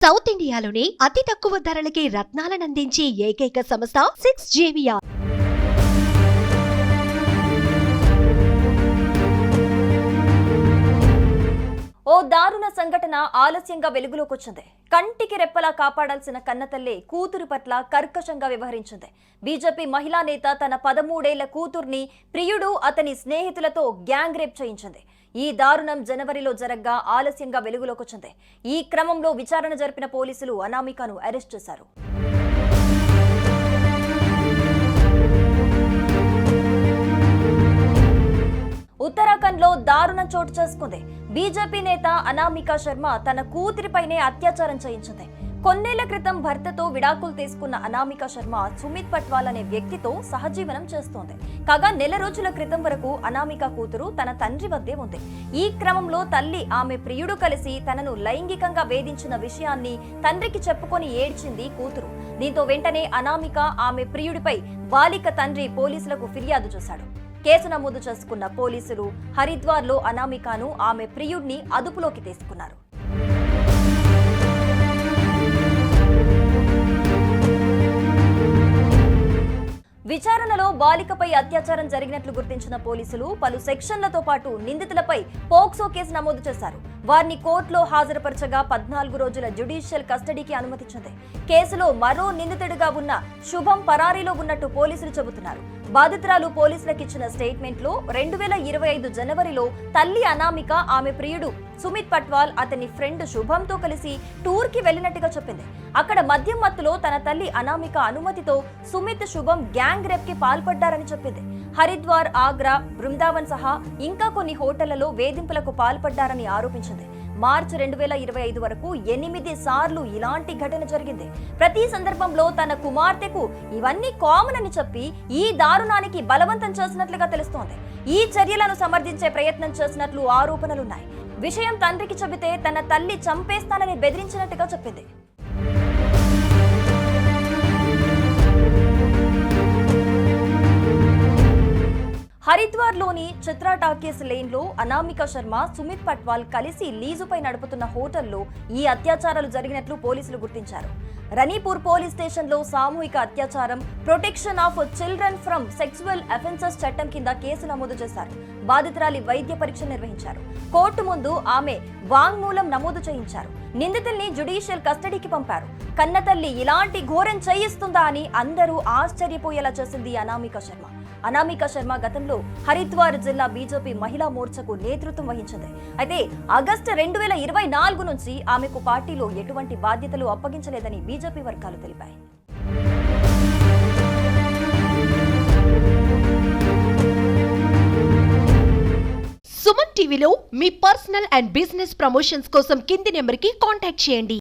South ఇండియాలోని అతి తక్కువ ధరలకి రత్నాలనందించే ఏకైక సంస్థ 6JVR. ఓ దారుణ సంఘటన ఆలస్యంగా వెలుగులోకొచ్చింది. కంటికి రెప్పలా కాపాడాల్సిన కన్నతల్లే కూతురు పట్ల కర్కశంగా వ్యవహరించింది. బీజేపీ మహిళా నేత తన 13 ఏళ్ల కూతుర్ని ప్రియుడు అతని స్నేహితులతో గ్యాంగ్ రేప్ చేయించింది. ఈ దారుణం జనవరిలో జరగ్గా ఆలస్యంగా వెలుగులోకొచ్చింది. ఈ క్రమంలో విచారణ జరిపిన పోలీసులు అనామికను అరెస్ట్ చేశారు. ఉత్తరాఖండ్ లో దారుణం చోటు చేసుకుంది. బీజేపీ నేత అనామిక శర్మ తన కూతురిపైనే అత్యాచారం చేయించింది. కొన్నేళ్ల క్రితం భర్తతో విడాకులు తీసుకున్న అనామిక శర్మ సుమిత్ పట్వాల్ అనే వ్యక్తితో సహజీవనం చేస్తోంది. కాగా నెల రోజుల క్రితం వరకు అనామిక కూతురు తన తండ్రి వద్దే ఉంది. ఈ క్రమంలో తల్లి ఆమె ప్రియుడు కలిసి తనను లైంగికంగా వేధించిన విషయాన్ని తండ్రికి చెప్పుకొని ఏడ్చింది కూతురు. దీంతో వెంటనే అనామిక ఆమె ప్రియుడిపై బాలిక తండ్రి పోలీసులకు ఫిర్యాదు చేశాడు. కేసు నమోదు చేసుకున్న పోలీసులు హరిద్వార్లో అనామికను ఆమె ప్రియుడిని అదుపులోకి తీసుకున్నారు. విచారణలో బాలికపై అత్యాచారం జరిగినట్లు గుర్తించిన పోలీసులు పలు సెక్షన్లతో పాటు నిందితులపై పోక్సో కేసు నమోదు చేశారు. వారిని కోర్టులో హాజరుపరచగా 14 రోజుల జ్యుడిషియల్ కస్టడీకి అనుమతించింది. కేసులో మరో నిందితుడిగా ఉన్న శుభం పరారీలో ఉన్నట్టు పోలీసులు చెబుతున్నారు. బాధితురాలు పోలీసులకు ఇచ్చిన స్టేట్మెంట్ లో 2025 జనవరిలో తల్లి అనామిక ఆమె ప్రియుడు సుమిత్ పట్వాల్ అతని ఫ్రెండ్ శుభంతో కలిసి టూర్ కి వెళ్లినట్టుగా చెప్పింది. అక్కడ మద్యం మత్తులో తన తల్లి అనామిక అనుమతితో సుమిత్ శుభం గ్యాంగ్ రేప్ కి పాల్పడ్డారని చెప్పింది. హరిద్వార్, ఆగ్రా, బృందావన్ సహా ఇంకా కొన్ని హోటళ్లలో వేధింపులకు పాల్పడ్డారని ఆరోపించింది. మార్చి 2025 వరకు 8 సార్లు ఇలాంటి ఘటన జరిగింది. ప్రతి సందర్భంలో తన కుమార్తెకు ఇవన్నీ కామన్ అని చెప్పి ఈ దారుణానికి బలవంతం చేసినట్లుగా తెలుస్తోంది. ఈ చర్యలను సమర్థించే ప్రయత్నం చేసినట్లు ఆరోపణలున్నాయి. విషయం తండ్రికి చెబితే తన తల్లి చంపేస్తానని బెదిరించినట్టుగా చెప్పింది. హరిద్వార్లోని చిత్రా టాకీస్ లేన్లో అనామిక శర్మ, సుమిత్ పట్వాల్ కలిసి లీజుపై నడుపుతున్న హోటల్లో ఈ అత్యాచారాలు జరిగినట్లు పోలీసులు గుర్తించారు. రనీపూర్ పోలీస్ స్టేషన్లో సామూహిక అత్యాచారం, protection of children from sexual offences చట్టం కింద కేసు నమోదు చేశారు. బాధితురాలి వైద్య పరీక్ష నిర్వహించారు. కోర్టు ముందు ఆమె వాంగ్మూలం నమోదు చేయించారు. నిందితుల్ని జ్యుడిషియల్ కస్టడీకి పంపారు. కన్నతల్లి ఇలాంటి ఘోరం చేయిస్తుందా అని అందరూ ఆశ్చర్యపోయేలా చేసింది అనామిక శర్మ. అనామిక శర్మ గతంలో హరిద్వార్ జిల్లా బీజేపీ మహిళా మోర్చాకు నేతృత్వం వహించింది. అయితే ఆగస్టు 2024 నుంచి ఆమెకు పార్టీలో ఎటువంటి బాధ్యతలు అప్పగించలేదని బీజేపీ వర్గాలు తెలిపాయి. సుమన్ టీవీలో మీ పర్సనల్ అండ్ బిజినెస్ ప్రమోషన్స్ కోసం కింది నెంబర్కి కాంటాక్ట్ చేయండి.